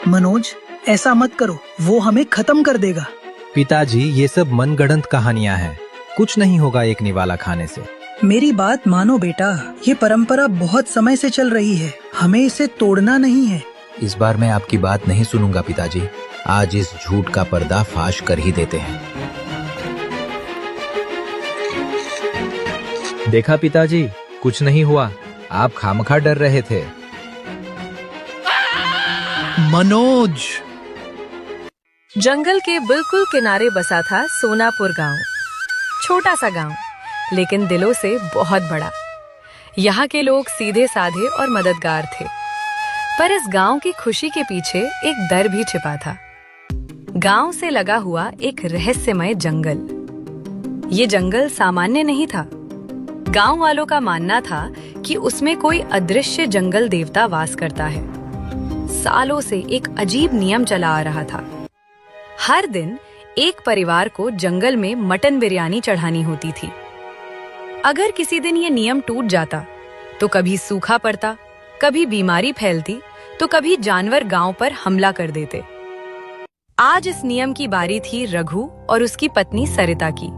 मनोज, ऐसा मत करो, वो हमें खत्म कर देगा। पिताजी, ये सब मनगढ़ंत कहानियां हैं। कुछ नहीं होगा एक निवाला खाने से। मेरी बात मानो बेटा, ये परंपरा बहुत समय से चल रही है, हमें इसे तोड़ना नहीं है। इस बार मैं आपकी बात नहीं सुनूंगा पिताजी। आज इस झूठ का पर्दा फाश कर ही देते हैं। देखा पिताजी, कुछ नहीं हुआ। आप खामखा डर रहे थे। मनोज। जंगल के बिल्कुल किनारे बसा था सोनापुर गांव। छोटा सा गांव, लेकिन दिलों से बहुत बड़ा। यहाँ के लोग सीधे साधे और मददगार थे। पर इस गांव की खुशी के पीछे एक डर भी छिपा था। गांव से लगा हुआ एक रहस्यमय जंगल। ये जंगल सामान्य नहीं था। गांव वालों का मानना था कि उसमें कोई अदृश्य जंगल देवता वास करता है। सालों से एक अजीब नियम चला आ रहा था। हर दिन एक परिवार को जंगल में मटन बिरयानी चढ़ानी होती थी। अगर किसी दिन ये नियम टूट जाता तो कभी सूखा पड़ता, कभी बीमारी फैलती, तो कभी जानवर गांव पर हमला कर देते। आज इस नियम की बारी थी रघु और उसकी पत्नी सरिता की।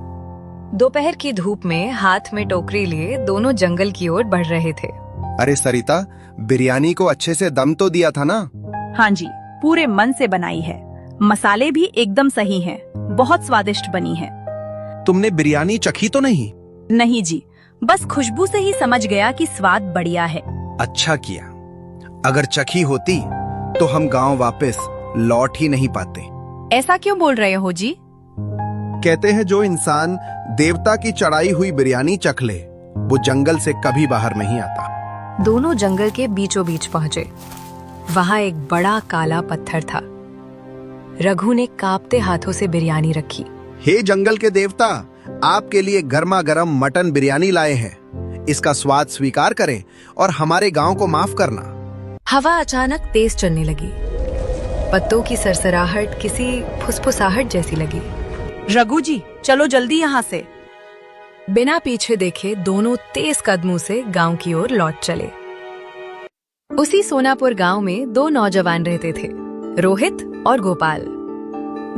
दोपहर की धूप में हाथ में टोकरी लिए दोनों जंगल की ओर बढ़ रहे थे। अरे सरिता, बिरयानी को अच्छे से दम तो दिया था ना? हाँ जी, पूरे मन से बनाई है। मसाले भी एकदम सही हैं, बहुत स्वादिष्ट बनी है। तुमने बिरयानी चखी तो नहीं? नहीं जी, बस खुशबू से ही समझ गया कि स्वाद बढ़िया है। अच्छा किया। अगर चखी होती तो हम गांव वापस लौट ही नहीं पाते। ऐसा क्यों बोल रहे हो जी? कहते हैं जो इंसान देवता की चढ़ाई हुई बिरयानी चख ले, वो जंगल से कभी बाहर नहीं आता। दोनों जंगल के बीचों बीच पहुंचे। वहां एक बड़ा काला पत्थर था। रघु ने कांपते हाथों से बिरयानी रखी। हे जंगल के देवता, आपके लिए गर्मा गर्म मटन बिरयानी लाए हैं। इसका स्वाद स्वीकार करें और हमारे गांव को माफ करना। हवा अचानक तेज चलने लगी। पत्तों की सरसराहट किसी फुसफुसाहट जैसी लगी। रघु जी, चलो जल्दी यहाँ से। बिना पीछे देखे दोनों तेज कदमों से गांव की ओर लौट चले। उसी सोनापुर गांव में दो नौजवान रहते थे, रोहित और गोपाल।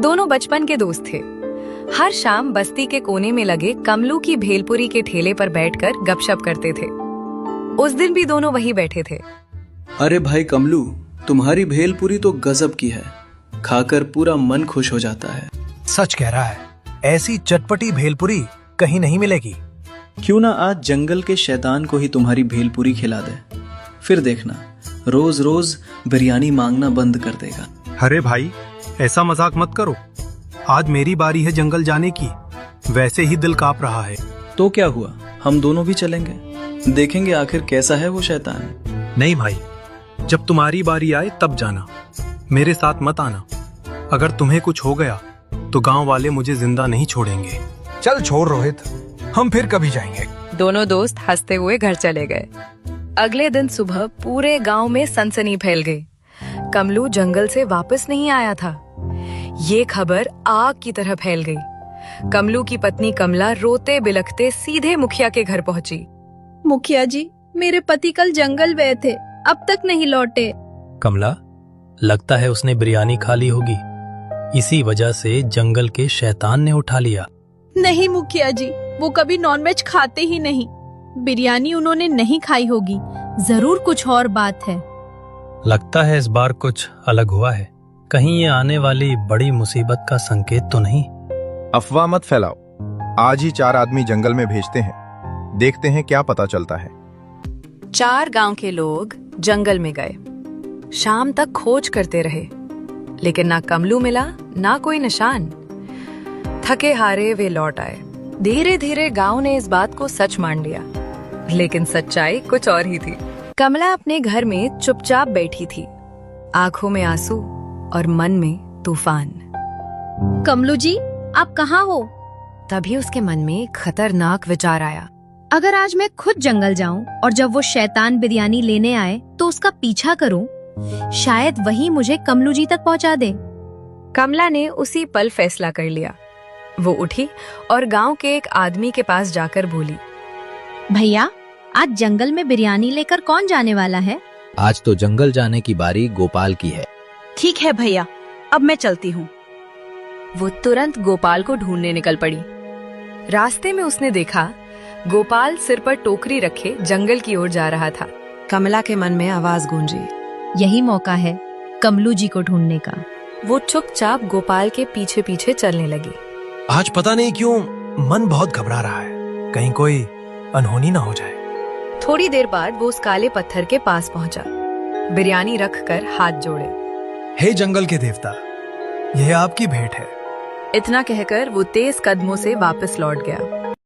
दोनों बचपन के दोस्त थे। हर शाम बस्ती के कोने में लगे कमलू की भेलपुरी के ठेले पर बैठकर गपशप करते थे। उस दिन भी दोनों वहीं बैठे थे। अरे भाई कमलू, तुम्हारी भेलपुरी तो गजब की है। खाकर पूरा मन खुश हो जाता है। सच कह रहा है, ऐसी चटपटी भेलपुरी कहीं नहीं मिलेगी। क्यों ना आज जंगल के शैतान को ही तुम्हारी भेलपुरी खिला दे, फिर देखना रोज रोज बिरयानी मांगना बंद कर देगा। अरे भाई, ऐसा मजाक मत करो। आज मेरी बारी है जंगल जाने की। वैसे ही दिल कांप रहा है। तो क्या हुआ, हम दोनों भी चलेंगे, देखेंगे आखिर कैसा है वो शैतान। नहीं भाई, जब तुम्हारी बारी आए तब जाना, मेरे साथ मत आना। अगर तुम्हें कुछ हो गया तो गांव वाले मुझे जिंदा नहीं छोड़ेंगे। चल छोड़ रोहित, हम फिर कभी जाएंगे। दोनों दोस्त हंसते हुए घर चले गए। अगले दिन सुबह पूरे गांव में सनसनी फैल गई। कमलू जंगल से वापस नहीं आया था। ये खबर आग की तरह फैल गई। कमलू की पत्नी कमला रोते बिलखते सीधे मुखिया के घर पहुंची। मुखिया जी, मेरे पति कल जंगल गए थे, अब तक नहीं लौटे। कमला, लगता है उसने बिरयानी खा ली होगी। इसी वजह से जंगल के शैतान ने उठा लिया। नहीं मुखिया जी, वो कभी नॉनवेज खाते ही नहीं। बिरयानी उन्होंने नहीं खाई होगी, जरूर कुछ और बात है। लगता है इस बार कुछ अलग हुआ है। कहीं ये आने वाली बड़ी मुसीबत का संकेत तो नहीं? अफवाह मत फैलाओ। आज ही 4 आदमी जंगल में भेजते हैं, देखते हैं क्या पता चलता है। 4 गांव के लोग जंगल में गए। शाम तक खोज करते रहे, लेकिन ना कमलू मिला, ना कोई निशान। थके हारे वे लौट आए। धीरे धीरे गांव ने इस बात को सच मान लिया, लेकिन सच्चाई कुछ और ही थी। कमला अपने घर में चुपचाप बैठी थी, आंखों में आंसू और मन में तूफान। कमलू जी, आप कहाँ हो? तभी उसके मन में एक खतरनाक विचार आया। अगर आज मैं खुद जंगल जाऊं और जब वो शैतान बिरयानी लेने आए तो उसका पीछा करूं, शायद वही मुझे कमलू जी तक पहुंचा दे। कमला ने उसी पल फैसला कर लिया। वो उठी और गांव के एक आदमी के पास जाकर बोली, भैया, आज जंगल में बिरयानी लेकर कौन जाने वाला है? आज तो जंगल जाने की बारी गोपाल की है। ठीक है भैया, अब मैं चलती हूँ। वो तुरंत गोपाल को ढूंढने निकल पड़ी। रास्ते में उसने देखा गोपाल सिर पर टोकरी रखे जंगल की ओर जा रहा था। कमला के मन में आवाज गूंजी, यही मौका है कमलू जी को ढूंढने का। वो चुपचाप गोपाल के पीछे पीछे चलने लगी। आज पता नहीं क्यों मन बहुत घबरा रहा है, कहीं कोई अनहोनी ना हो जाए। थोड़ी देर बाद वो उस काले पत्थर के पास पहुंचा, बिरयानी रख कर हाथ जोड़े। हे जंगल के देवता, यह आपकी भेंट है। इतना कहकर वो तेज कदमों से वापस लौट गया।